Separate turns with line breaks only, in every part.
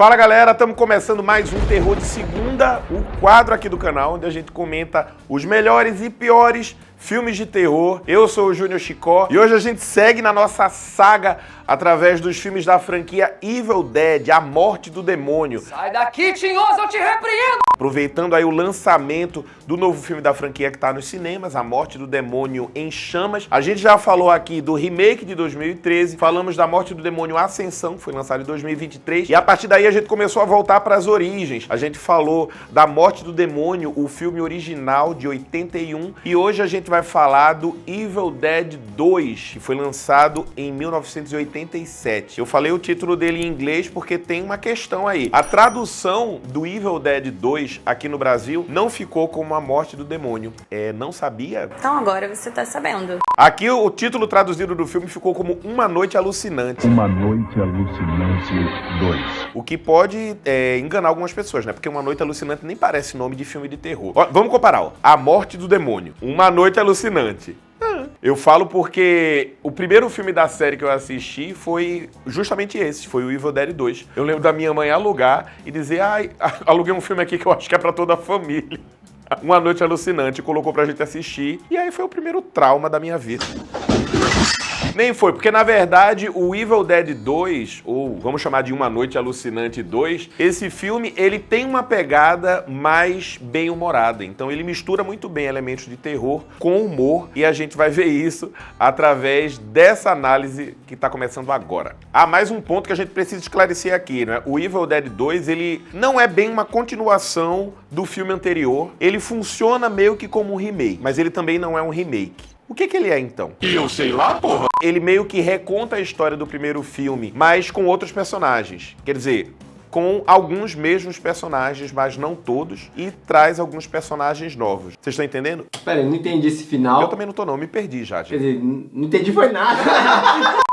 Fala galera, estamos começando mais um Terror de Segunda, o quadro aqui do canal onde a gente comenta os melhores e piores filmes de terror. Eu sou o Júnior Chicó e hoje a gente segue na nossa saga através dos filmes da franquia Evil Dead, A Morte do Demônio.
Sai daqui, tinhoso, eu te repreendo!
Aproveitando aí o lançamento do novo filme da franquia que está nos cinemas, A Morte do Demônio em Chamas. A gente já falou aqui do remake de 2013, falamos da Morte do Demônio Ascensão, que foi lançado em 2023, e a partir daí a gente começou a voltar para as origens. A gente falou da Morte do Demônio, o filme original de 81, e hoje a gente vai falar do Evil Dead 2, que foi lançado em 1987. Eu falei o título dele em inglês porque tem uma questão aí. A tradução do Evil Dead 2 aqui no Brasil não ficou como A Morte do Demônio. Não sabia?
Então agora você tá sabendo.
Aqui o título traduzido do filme ficou como Uma Noite Alucinante.
Uma Noite Alucinante 2.
O que pode enganar algumas pessoas, né? Porque Uma Noite Alucinante nem parece nome de filme de terror. Ó, vamos comparar, ó. A Morte do Demônio. Uma Noite Alucinante. Eu falo porque o primeiro filme da série que eu assisti foi justamente esse, foi o Evil Dead 2. Eu lembro da minha mãe alugar e dizer, aluguei um filme aqui que eu acho que é pra toda a família. Uma Noite Alucinante, colocou pra gente assistir, e aí foi o primeiro trauma da minha vida. Nem foi, porque na verdade o Evil Dead 2, ou vamos chamar de Uma Noite Alucinante 2, esse filme ele tem uma pegada mais bem-humorada. Então ele mistura muito bem elementos de terror com humor e a gente vai ver isso através dessa análise que está começando agora. Há mais um ponto que a gente precisa esclarecer aqui, né? O Evil Dead 2 ele não é bem uma continuação do filme anterior, ele funciona meio que como um remake, mas ele também não é um remake. O que ele é, então?
Eu sei lá, porra!
Ele meio que reconta a história do primeiro filme, mas com outros personagens. Quer dizer, com alguns mesmos personagens, mas não todos, e traz alguns personagens novos. Vocês estão entendendo?
Pera, eu não entendi esse final.
Eu também não tô não, me perdi já.
Quer dizer, não entendi foi nada.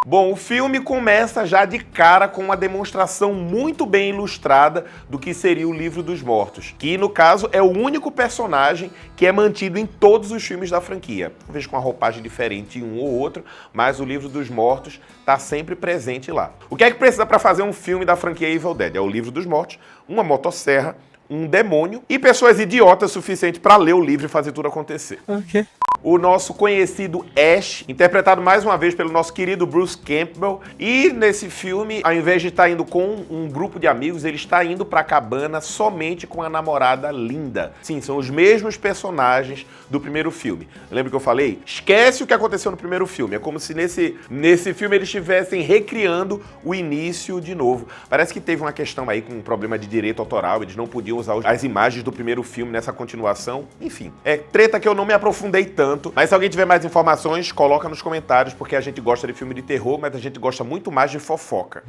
Bom, o filme começa já de cara com uma demonstração muito bem ilustrada do que seria o Livro dos Mortos, que no caso é o único personagem que é mantido em todos os filmes da franquia. Talvez com uma roupagem diferente em um ou outro, mas o Livro dos Mortos está sempre presente lá. O que é que precisa para fazer um filme da franquia Evil Dead? É o Livro dos Mortos, uma motosserra, um demônio e pessoas idiotas o suficiente para ler o livro e fazer tudo acontecer.
Ok.
O nosso conhecido Ash, interpretado mais uma vez pelo nosso querido Bruce Campbell. E nesse filme, ao invés de estar indo com um grupo de amigos, ele está indo para a cabana somente com a namorada Linda. Sim, são os mesmos personagens do primeiro filme. Lembra que eu falei? Esquece o que aconteceu no primeiro filme. É como se nesse filme eles estivessem recriando o início de novo. Parece que teve uma questão aí com um problema de direito autoral. Eles não podiam usar as imagens do primeiro filme nessa continuação. Enfim, é treta que eu não me aprofundei tanto. Mas se alguém tiver mais informações, coloca nos comentários, porque a gente gosta de filme de terror, mas a gente gosta muito mais de fofoca.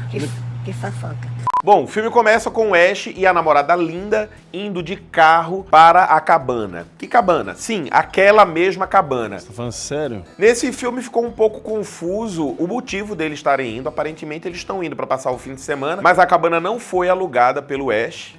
Que fofoca.
Bom, o filme começa com o Ash e a namorada Linda indo de carro para a cabana. Que cabana? Sim, aquela mesma cabana.
Você tá falando sério?
Nesse filme ficou um pouco confuso o motivo deles estarem indo. Aparentemente eles estão indo para passar o fim de semana, mas a cabana não foi alugada pelo Ash.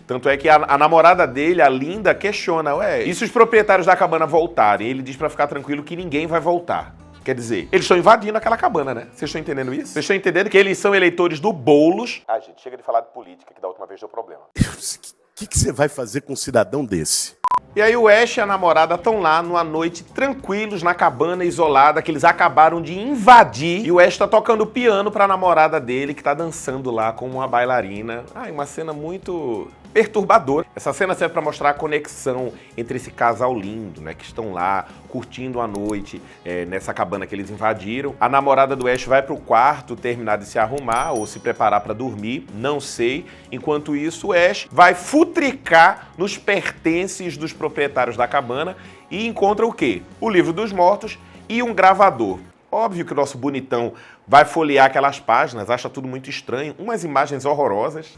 Tanto é que a namorada dele, a Linda, questiona, e se os proprietários da cabana voltarem? Ele diz pra ficar tranquilo que ninguém vai voltar. Quer dizer, eles estão invadindo aquela cabana, né? Vocês estão entendendo isso? Vocês estão entendendo que eles são eleitores do Boulos? Gente, chega de falar de política, que da última vez deu problema.
O que você vai fazer com um cidadão desse?
E aí o Ash e a namorada estão lá numa noite tranquilos na cabana isolada que eles acabaram de invadir. E o Ash tá tocando piano pra namorada dele que tá dançando lá como uma bailarina. Uma cena muito perturbadora. Essa cena serve pra mostrar a conexão entre esse casal lindo, né? Que estão lá curtindo a noite nessa cabana que eles invadiram. A namorada do Ash vai pro quarto terminar de se arrumar ou se preparar pra dormir, não sei. Enquanto isso, o Ash vai futricar nos pertences dos proprietários da cabana e encontra o quê? O Livro dos Mortos e um gravador. Óbvio que o nosso bonitão vai folhear aquelas páginas, acha tudo muito estranho, umas imagens horrorosas.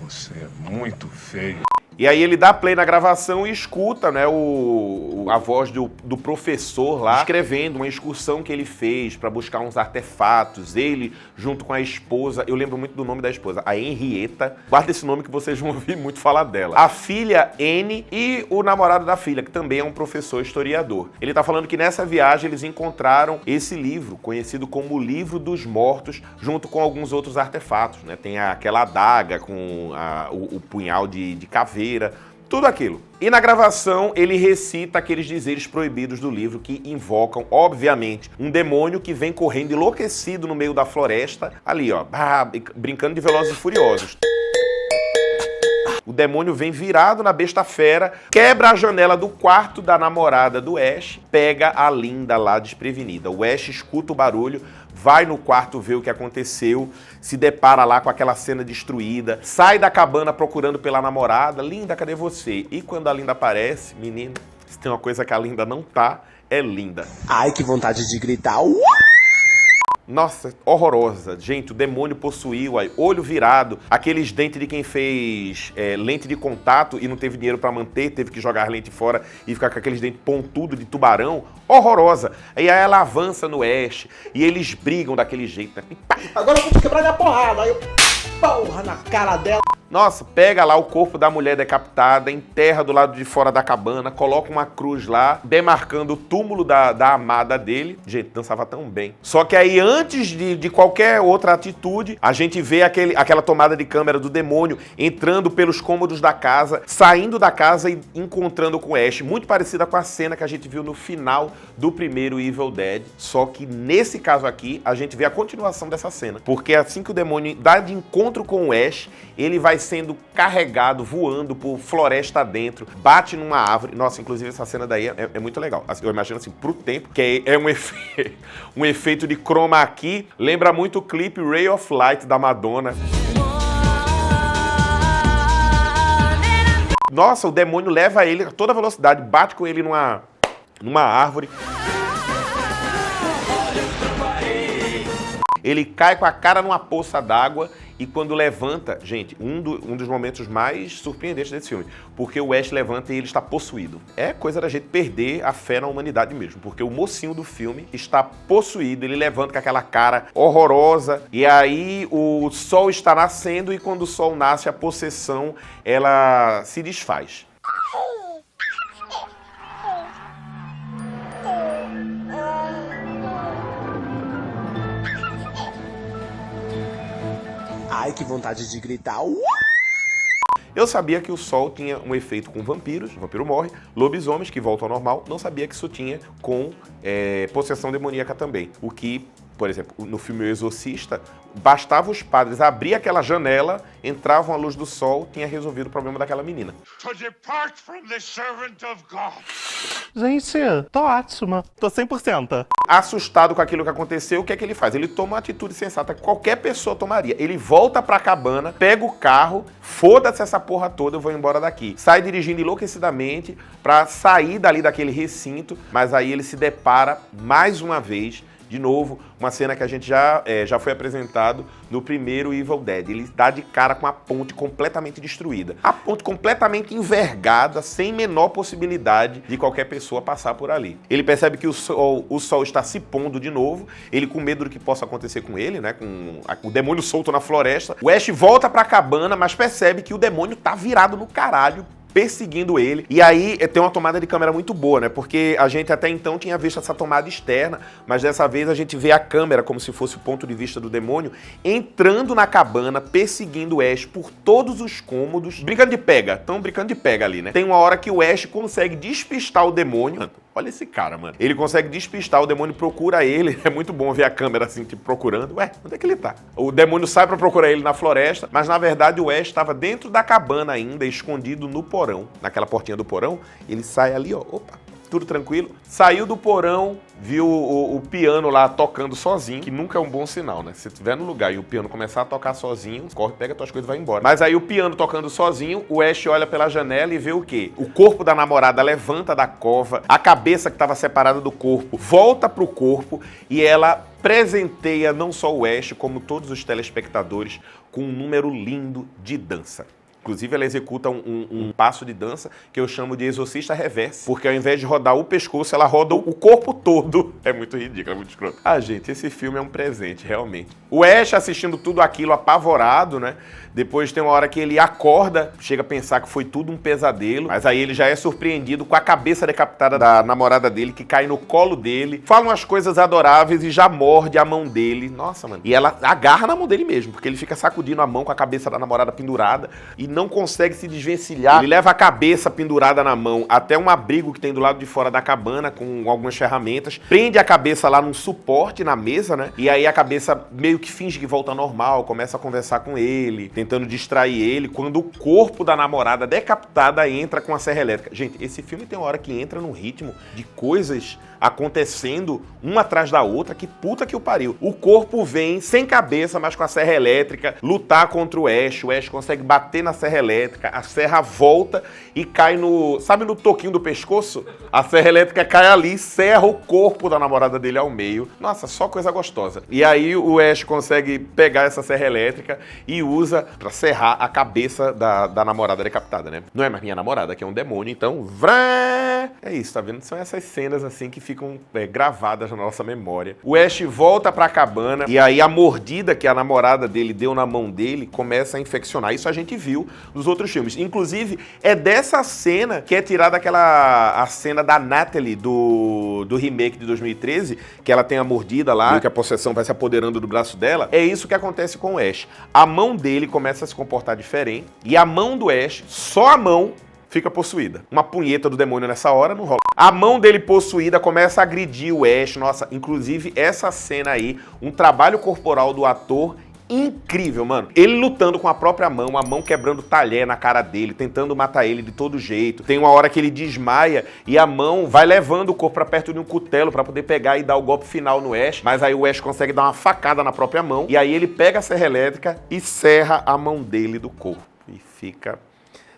Você é muito feio.
E aí ele dá play na gravação e escuta, né, a voz do professor lá, escrevendo uma excursão que ele fez para buscar uns artefatos. Ele, junto com a esposa, eu lembro muito do nome da esposa, a Henrietta. Guarda esse nome que vocês vão ouvir muito falar dela. A filha, Anne, e o namorado da filha, que também é um professor historiador. Ele tá falando que nessa viagem eles encontraram esse livro, conhecido como o Livro dos Mortos, junto com alguns outros artefatos, né? Tem aquela adaga com o punhal de caveira, tudo aquilo. E na gravação ele recita aqueles dizeres proibidos do livro que invocam, obviamente, um demônio que vem correndo enlouquecido no meio da floresta, ali ó, brincando de Velozes e Furiosos. O demônio vem virado na besta fera, quebra a janela do quarto da namorada do Ash, pega a Linda lá desprevenida. O Ash escuta o barulho, vai no quarto ver o que aconteceu, se depara lá com aquela cena destruída, sai da cabana procurando pela namorada. Linda, cadê você? E quando a Linda aparece, menino, se tem uma coisa que a Linda não tá, é linda.
Ai, que vontade de gritar.
Nossa, horrorosa. Gente, o demônio possuiu, aí, olho virado, aqueles dentes de quem fez lente de contato e não teve dinheiro pra manter, teve que jogar a lente fora e ficar com aqueles dentes pontudos de tubarão. Horrorosa. Aí ela avança no Ash e eles brigam daquele jeito, né?
Agora eu vou te quebrar minha porrada. Aí eu, porra, na cara dela.
Nossa, pega lá o corpo da mulher decapitada, enterra do lado de fora da cabana, coloca uma cruz lá, demarcando o túmulo da amada dele. Gente, dançava tão bem. Só que aí, antes de qualquer outra atitude, a gente vê aquela tomada de câmera do demônio entrando pelos cômodos da casa, saindo da casa e encontrando com o Ash. Muito parecida com a cena que a gente viu no final do primeiro Evil Dead. Só que nesse caso aqui, a gente vê a continuação dessa cena. Porque assim que o demônio dá de encontro com o Ash, ele vai sendo carregado, voando por floresta dentro, bate numa árvore. Nossa, inclusive essa cena daí é muito legal. Eu imagino assim, pro tempo, que é um efeito de chroma key. Lembra muito o clipe Ray of Light da Madonna. Nossa, o demônio leva ele a toda velocidade, bate com ele numa árvore. Ele cai com a cara numa poça d'água e quando levanta, gente, um dos momentos mais surpreendentes desse filme, porque o Ash levanta e ele está possuído. É coisa da gente perder a fé na humanidade mesmo, porque o mocinho do filme está possuído, ele levanta com aquela cara horrorosa e aí o sol está nascendo e quando o sol nasce, a possessão, ela se desfaz.
Ai, que vontade de gritar.
Eu sabia que o sol tinha um efeito com vampiros, o vampiro morre, lobisomens que voltam ao normal, não sabia que isso tinha com possessão demoníaca também. O que, por exemplo, no filme O Exorcista, bastava os padres abrir aquela janela, entravam a luz do sol, tinha resolvido o problema daquela menina.
To depart from the servant of God.
Gente, tô ótima. Tô 100%.
Assustado com aquilo que aconteceu, o que é que ele faz? Ele toma uma atitude sensata que qualquer pessoa tomaria. Ele volta pra cabana, pega o carro, foda-se essa porra toda, eu vou embora daqui. Sai dirigindo enlouquecidamente pra sair dali daquele recinto, mas aí ele se depara mais uma vez, de novo, uma cena que a gente já foi apresentado no primeiro Evil Dead. Ele dá de cara com a ponte completamente destruída. A ponte completamente envergada, sem menor possibilidade de qualquer pessoa passar por ali. Ele percebe que o sol está se pondo de novo, ele com medo do que possa acontecer com ele, né, com o demônio solto na floresta. O Ash volta pra cabana, mas percebe que o demônio tá virado no caralho, perseguindo ele. E aí tem uma tomada de câmera muito boa, né? Porque a gente até então tinha visto essa tomada externa, mas dessa vez a gente vê a câmera como se fosse o ponto de vista do demônio entrando na cabana, perseguindo o Ash por todos os cômodos. Brincando de pega. Estão brincando de pega ali, né? Tem uma hora que o Ash consegue despistar o demônio. Olha esse cara, mano. Ele consegue despistar, o demônio procura ele. É muito bom ver a câmera assim, tipo, procurando. Ué, onde é que ele tá? O demônio sai pra procurar ele na floresta, mas na verdade o Ash estava dentro da cabana ainda, escondido no porão. Naquela portinha do porão, ele sai ali, ó. Opa, tudo tranquilo. Saiu do porão, viu o piano lá tocando sozinho, que nunca é um bom sinal, né? Se você estiver no lugar e o piano começar a tocar sozinho, corre, pega tuas coisas e vai embora. Mas aí o piano tocando sozinho, o Ash olha pela janela e vê o quê? O corpo da namorada levanta da cova, a cabeça que estava separada do corpo volta pro corpo e ela presenteia não só o Ash, como todos os telespectadores, com um número lindo de dança. Inclusive, ela executa um passo de dança que eu chamo de exorcista reverse, porque ao invés de rodar o pescoço, ela roda o corpo todo. É muito ridículo, é muito escroto. Ah, gente, esse filme é um presente, realmente. O Ash assistindo tudo aquilo apavorado, né? Depois tem uma hora que ele acorda, chega a pensar que foi tudo um pesadelo, mas aí ele já é surpreendido com a cabeça decapitada da namorada dele, que cai no colo dele, fala umas coisas adoráveis e já morde a mão dele. Nossa, mano. E ela agarra na mão dele mesmo, porque ele fica sacudindo a mão com a cabeça da namorada pendurada e não consegue se desvencilhar. Ele leva a cabeça pendurada na mão até um abrigo que tem do lado de fora da cabana, com algumas ferramentas, prende a cabeça lá num suporte na mesa, né? E aí a cabeça meio que finge que volta ao normal, começa a conversar com ele, tentando distrair ele, quando o corpo da namorada decapitada entra com a serra elétrica. Gente, esse filme tem uma hora que entra num ritmo de coisas acontecendo uma atrás da outra, que puta que o pariu. O corpo vem sem cabeça, mas com a serra elétrica, lutar contra o Ash consegue bater na serra elétrica, a serra volta e cai no... Sabe no toquinho do pescoço? A serra elétrica cai ali, serra o corpo da namorada dele ao meio. Nossa, só coisa gostosa. E aí o Ash consegue pegar essa serra elétrica e usa pra serrar a cabeça da namorada decapitada, né? Não é mais minha namorada, que é um demônio, então... Vrá! É isso, tá vendo? São essas cenas assim que ficam gravadas na nossa memória. O Ash volta pra cabana e aí a mordida que a namorada dele deu na mão dele começa a infeccionar. Isso a gente viu nos outros filmes. Inclusive, é dessa cena que é tirada a cena da Natalie do remake de 2013, que ela tem a mordida lá, que a possessão vai se apoderando do braço dela. É isso que acontece com o Ash. A mão dele começa a se comportar diferente e a mão do Ash, só a mão, fica possuída. Uma punheta do demônio nessa hora não rola. A mão dele possuída começa a agredir o Ash. Nossa, inclusive essa cena aí, um trabalho corporal do ator incrível, mano. Ele lutando com a própria mão, a mão quebrando talher na cara dele, tentando matar ele de todo jeito. Tem uma hora que ele desmaia e a mão vai levando o corpo pra perto de um cutelo pra poder pegar e dar o golpe final no Ash, mas aí o Ash consegue dar uma facada na própria mão e aí ele pega a serra elétrica e serra a mão dele do corpo. E fica...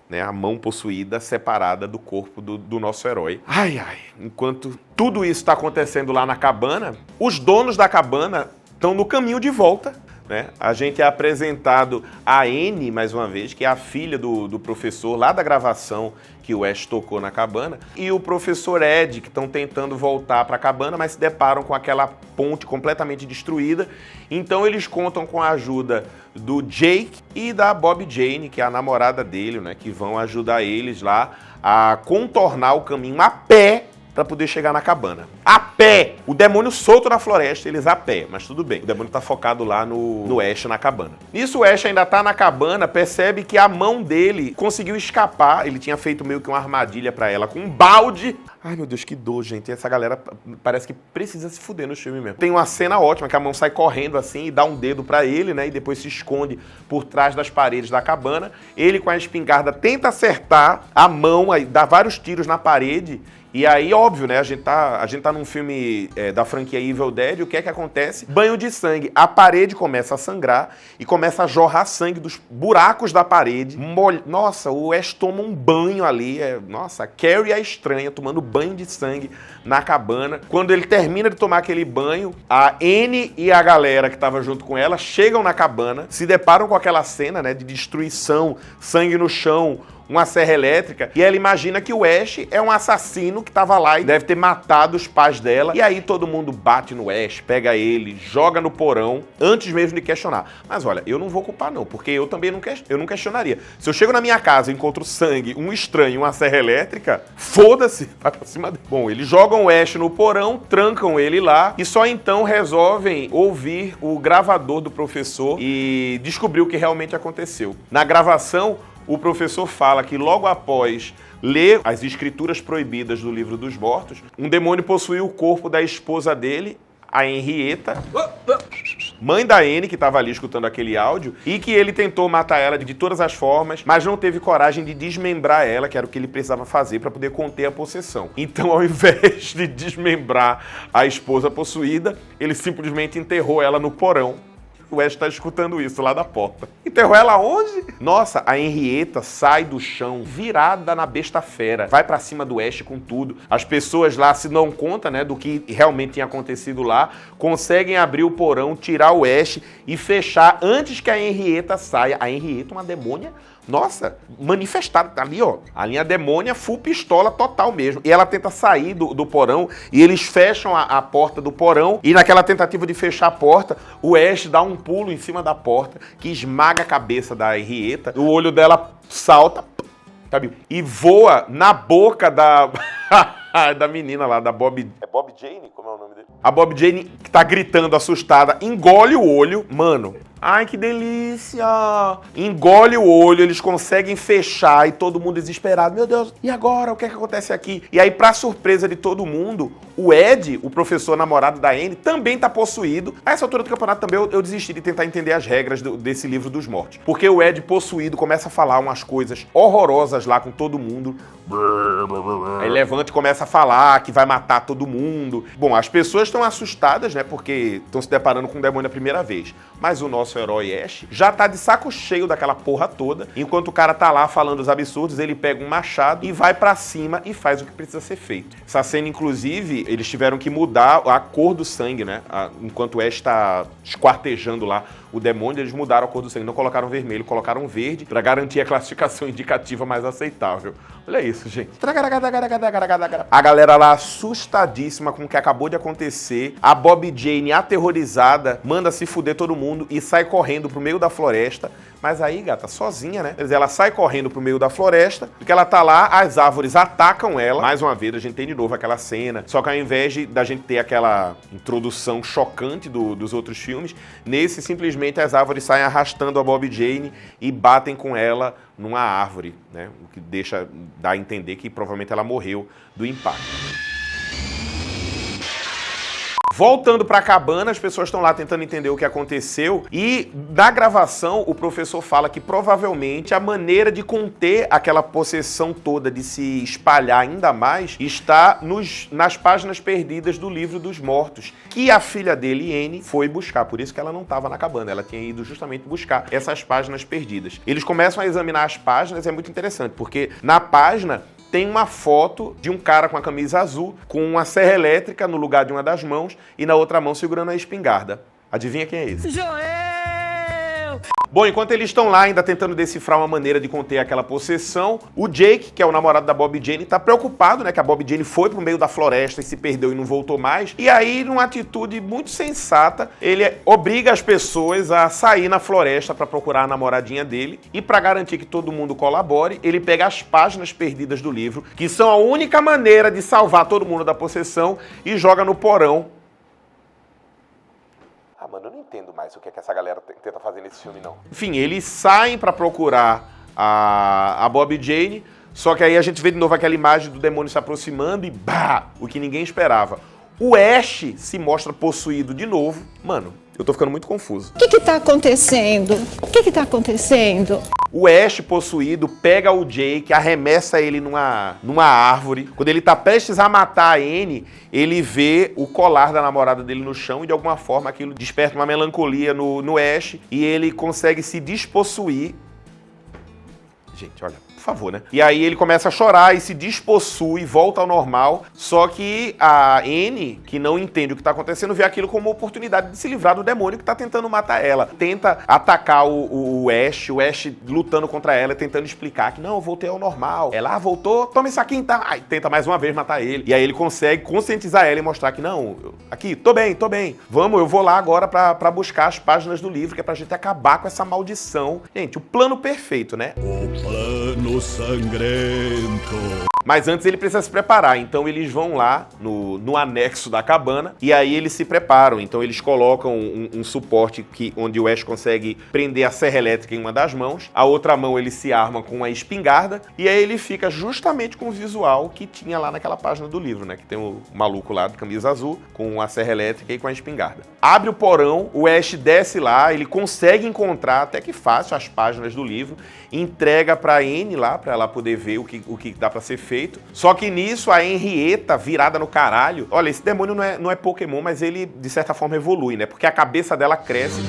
né, a mão possuída separada do corpo do nosso herói. Ai, ai. Enquanto tudo isso está acontecendo lá na cabana, os donos da cabana estão no caminho de volta, né? A gente é apresentado a Anne, mais uma vez, que é a filha do professor lá da gravação que o Ash tocou na cabana, e o professor Ed, que estão tentando voltar para a cabana, mas se deparam com aquela ponte completamente destruída. Então eles contam com a ajuda do Jake e da Bob Jane, que é a namorada dele, né, que vão ajudar eles lá a contornar o caminho a pé para poder chegar na cabana. A pé! O demônio solto na floresta, eles a pé, mas tudo bem. O demônio tá focado lá no Ash na cabana. Nisso o Ash ainda tá na cabana, percebe que a mão dele conseguiu escapar. Ele tinha feito meio que uma armadilha para ela com um balde. Ai, meu Deus, que dor, gente. Essa galera parece que precisa se fuder no filme mesmo. Tem uma cena ótima, que a mão sai correndo assim e dá um dedo para ele, né? E depois se esconde por trás das paredes da cabana. Ele, com a espingarda, tenta acertar a mão, aí dá vários tiros na parede. E aí, óbvio, né? A gente tá num filme da franquia Evil Dead. O que é que acontece? Banho de sangue. A parede começa a sangrar e começa a jorrar sangue dos buracos da parede. Nossa, o Ash toma um banho ali. Nossa, a Carrie é estranha tomando banho de sangue na cabana. Quando ele termina de tomar aquele banho, a Anne e a galera que tava junto com ela chegam na cabana, se deparam com aquela cena, né, de destruição, sangue no chão, uma serra elétrica, e ela imagina que o Ash é um assassino que tava lá e deve ter matado os pais dela. E aí todo mundo bate no Ash, pega ele, joga no porão, antes mesmo de questionar. Mas olha, eu não vou culpar não, porque eu também não questionaria. Se eu chego na minha casa e encontro sangue, um estranho, uma serra elétrica, foda-se, vai pra cima dele. Bom, eles jogam o Ash no porão, trancam ele lá e só então resolvem ouvir o gravador do professor e descobrir o que realmente aconteceu. Na gravação, o professor fala que logo após ler as escrituras proibidas do Livro dos Mortos, um demônio possuiu o corpo da esposa dele, a Henrietta, mãe da Anne, que estava ali escutando aquele áudio, e que ele tentou matar ela de todas as formas, mas não teve coragem de desmembrar ela, que era o que ele precisava fazer para poder conter a possessão. Então, ao invés de desmembrar a esposa possuída, ele simplesmente enterrou ela no porão. O Ash tá escutando isso lá da porta. Enterrou ela onde? Nossa, a Henrietta sai do chão, virada na besta fera. Vai pra cima do Ash com tudo. As pessoas lá se dão conta, né, do que realmente tinha acontecido lá. Conseguem abrir o porão, tirar o Ash e fechar antes que a Henrietta saia. A Henrietta, uma demônia, nossa, manifestada ali, ó. A linha demônia, full pistola total mesmo. E ela tenta sair do porão e eles fecham a porta do porão. E naquela tentativa de fechar a porta, o Ash dá um pulo em cima da porta que esmaga a cabeça da Henrietta. O olho dela salta, sabe? E voa na boca da... da menina lá, da Bob... É Bob Jane? Como é o nome dele? A Bob Jane, que tá gritando assustada, engole o olho. Mano, ai que delícia! Engole o olho, eles conseguem fechar e todo mundo desesperado. Meu Deus, e agora? O que é que acontece aqui? E aí, pra surpresa de todo mundo, o Ed, o professor namorado da Anne, também tá possuído. A essa altura do campeonato também eu desisti de tentar entender as regras desse livro dos mortos. Porque o Ed, possuído, começa a falar umas coisas horrorosas lá com todo mundo. Aí levanta e começa a falar que vai matar todo mundo. Bom, as pessoas estão assustadas, né? Porque estão se deparando com o demônio a primeira vez. Mas o nosso herói Ash já tá de saco cheio daquela porra toda. Enquanto o cara tá lá falando os absurdos, ele pega um machado e vai pra cima e faz o que precisa ser feito. Essa cena, inclusive, eles tiveram que mudar a cor do sangue, né? Enquanto o Ash tá esquartejando lá o demônio, eles mudaram a cor do sangue. Não colocaram vermelho, colocaram verde pra garantir a classificação indicativa mais aceitável. Olha isso, gente. A galera lá assustadíssima com o que acabou de acontecer. A Bob Jane, aterrorizada, manda se fuder todo mundo e sai correndo pro meio da floresta. Mas aí, gata, sozinha, né? Quer dizer, ela sai correndo pro meio da floresta, porque ela tá lá, as árvores atacam ela. Mais uma vez, a gente tem de novo aquela cena. Só que ao invés da gente ter aquela introdução chocante dos outros filmes, nesse, simplesmente, as árvores saem arrastando a Bob Jane e batem com ela numa árvore, né? O que dá a entender que provavelmente ela morreu do impacto. Voltando pra cabana, as pessoas estão lá tentando entender o que aconteceu e na gravação o professor fala que provavelmente a maneira de conter aquela possessão toda de se espalhar ainda mais está nas páginas perdidas do livro dos mortos, que a filha dele, Anne, foi buscar. Por isso que ela não estava na cabana, ela tinha ido justamente buscar essas páginas perdidas. Eles começam a examinar as páginas, é muito interessante, porque na página tem uma foto de um cara com a camisa azul, com uma serra elétrica no lugar de uma das mãos e na outra mão segurando a espingarda. Adivinha quem é esse? Joel! Bom, enquanto eles estão lá ainda tentando decifrar uma maneira de conter aquela possessão, o Jake, que é o namorado da Bob Jane, tá preocupado, né, que a Bob Jane foi pro meio da floresta e se perdeu e não voltou mais. E aí, numa atitude muito sensata, ele obriga as pessoas a sair na floresta para procurar a namoradinha dele. E para garantir que todo mundo colabore, ele pega as páginas perdidas do livro, que são a única maneira de salvar todo mundo da possessão, e joga no porão. Ah, mano, eu não entendo mais o que essa galera tenta fazer nesse filme, não. Enfim, eles saem pra procurar a Bob Jane, só que aí a gente vê de novo aquela imagem do demônio se aproximando e bah! O que ninguém esperava. O Ash se mostra possuído de novo. Mano, eu tô ficando muito confuso.
O que tá acontecendo? O que tá acontecendo?
O Ash possuído pega o Jake, arremessa ele numa árvore. Quando ele tá prestes a matar a Anne, ele vê o colar da namorada dele no chão e de alguma forma aquilo desperta uma melancolia no Ash e ele consegue se despossuir. Gente, olha, por favor, né? E aí ele começa a chorar e se despossui, volta ao normal. Só que a Anne, que não entende o que tá acontecendo, vê aquilo como uma oportunidade de se livrar do demônio que tá tentando matar ela. Tenta atacar o Ash lutando contra ela, tentando explicar que não, eu voltei ao normal. Ela voltou, toma isso aqui então. Aí tenta mais uma vez matar ele. E aí ele consegue conscientizar ela e mostrar que não, aqui, tô bem. Vamos, eu vou lá agora pra buscar as páginas do livro, que é pra gente acabar com essa maldição. Gente, o plano perfeito, né?
Plano sangrento.
Mas antes ele precisa se preparar, então eles vão lá no anexo da cabana e aí eles se preparam. Então eles colocam um suporte onde o Ash consegue prender a serra elétrica em uma das mãos, a outra mão ele se arma com a espingarda e aí ele fica justamente com o visual que tinha lá naquela página do livro, né? Que tem o maluco lá de camisa azul com a serra elétrica e com a espingarda. Abre o porão, o Ash desce lá, ele consegue encontrar até que fácil as páginas do livro, entrega pra Anne lá, pra ela poder ver o que dá pra ser feito. feito. Só que nisso a Henrietta, virada no caralho... Olha, esse demônio não é Pokémon, mas ele, de certa forma, evolui, né? Porque a cabeça dela cresce.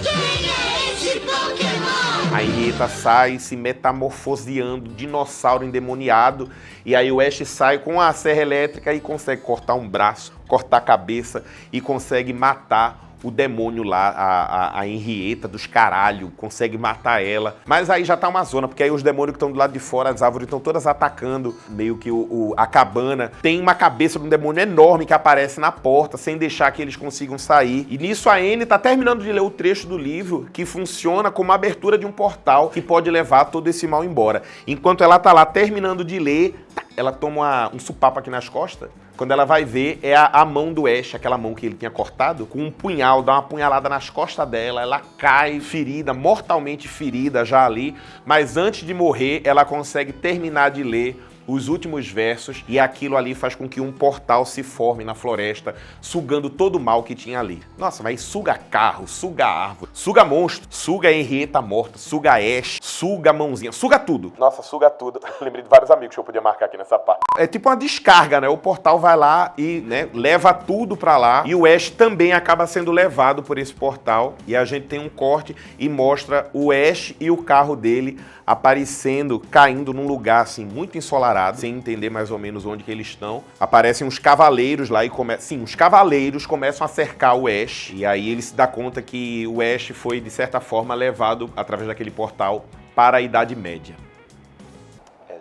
A Henrietta sai se metamorfoseando, dinossauro endemoniado. E aí o Ash sai com a serra elétrica e consegue cortar um braço, cortar a cabeça e consegue matar o demônio lá, a Henrietta dos caralho, consegue matar ela. Mas aí já tá uma zona, porque aí os demônios que estão do lado de fora, as árvores estão todas atacando meio que a cabana. Tem uma cabeça de um demônio enorme que aparece na porta, sem deixar que eles consigam sair. E nisso a Anne tá terminando de ler o trecho do livro que funciona como a abertura de um portal que pode levar todo esse mal embora. Enquanto ela tá lá terminando de ler, ela toma um supapo aqui nas costas. Quando ela vai ver, é a mão do Ash, aquela mão que ele tinha cortado, com um punhal, dá uma punhalada nas costas dela, ela cai ferida, mortalmente ferida já ali, mas antes de morrer, ela consegue terminar de ler os últimos versos e aquilo ali faz com que um portal se forme na floresta, sugando todo o mal que tinha ali. Nossa, mas suga carro, suga árvore, suga monstro, suga a Henrietta morta, suga Ash, suga a mãozinha, suga tudo. Nossa, suga tudo. Lembrei de vários amigos que eu podia marcar aqui nessa parte. É tipo uma descarga, né? O portal vai lá e, né, leva tudo pra lá e o Ash também acaba sendo levado por esse portal e a gente tem um corte e mostra o Ash e o carro dele aparecendo, caindo num lugar assim muito ensolarado, sem entender mais ou menos onde que eles estão. Aparecem uns cavaleiros lá e os cavaleiros começam a cercar o Ash e aí ele se dá conta que o Ash foi de certa forma levado através daquele portal para a Idade Média.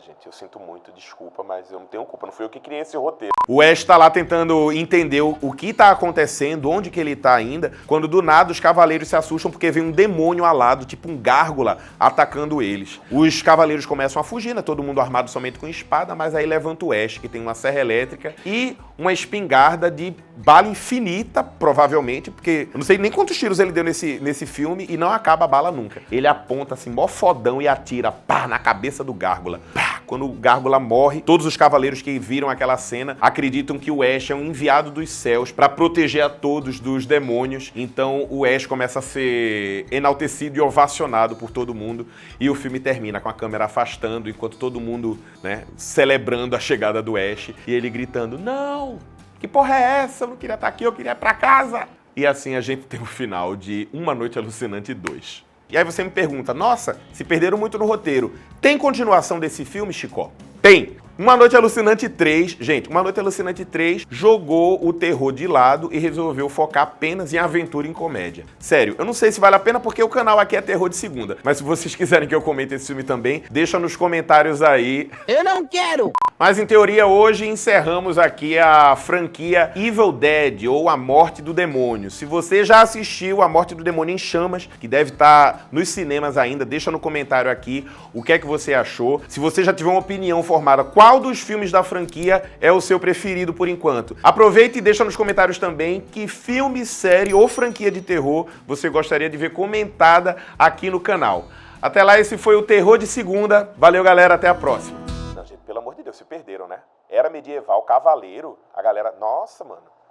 Gente, eu sinto muito, desculpa, mas eu não tenho culpa, não fui eu que criei esse roteiro. O Ash tá lá tentando entender o que tá acontecendo, onde que ele tá ainda, quando do nada os cavaleiros se assustam porque vem um demônio alado, tipo um gárgula, atacando eles. Os cavaleiros começam a fugir, né? Todo mundo armado somente com espada, mas aí levanta o Ash, que tem uma serra elétrica e uma espingarda de bala infinita, provavelmente, porque eu não sei nem quantos tiros ele deu nesse filme e não acaba a bala nunca. Ele aponta assim, mó fodão e atira, pá, na cabeça do gárgula. Pá! Quando o gárgula morre, todos os cavaleiros que viram aquela cena acreditam que o Ash é um enviado dos céus para proteger a todos dos demônios. Então o Ash começa a ser enaltecido e ovacionado por todo mundo e o filme termina com a câmera afastando enquanto todo mundo, né, celebrando a chegada do Ash e ele gritando: "Não! Que porra é essa? Eu não queria estar aqui, eu queria ir pra casa!" E assim a gente tem o final de Uma Noite Alucinante 2. E aí você me pergunta, nossa, se perderam muito no roteiro. Tem continuação desse filme, Chicó? Tem! Uma Noite Alucinante 3, gente, Uma Noite Alucinante 3 jogou o terror de lado e resolveu focar apenas em aventura e em comédia. Sério, eu não sei se vale a pena porque o canal aqui é terror de segunda, mas se vocês quiserem que eu comente esse filme também, deixa nos comentários aí.
Eu não quero!
Mas em teoria hoje encerramos aqui a franquia Evil Dead, ou A Morte do Demônio. Se você já assistiu A Morte do Demônio em Chamas, que deve estar nos cinemas ainda, deixa no comentário aqui o que é que você achou. Se você já tiver uma opinião formada, qual dos filmes da franquia é o seu preferido por enquanto? Aproveita e deixa nos comentários também que filme, série ou franquia de terror você gostaria de ver comentada aqui no canal. Até lá, esse foi o Terror de Segunda. Valeu, galera, até a próxima. Não, gente, pelo amor de Deus, se perderam, né? Era medieval, cavaleiro, a galera... Nossa, mano.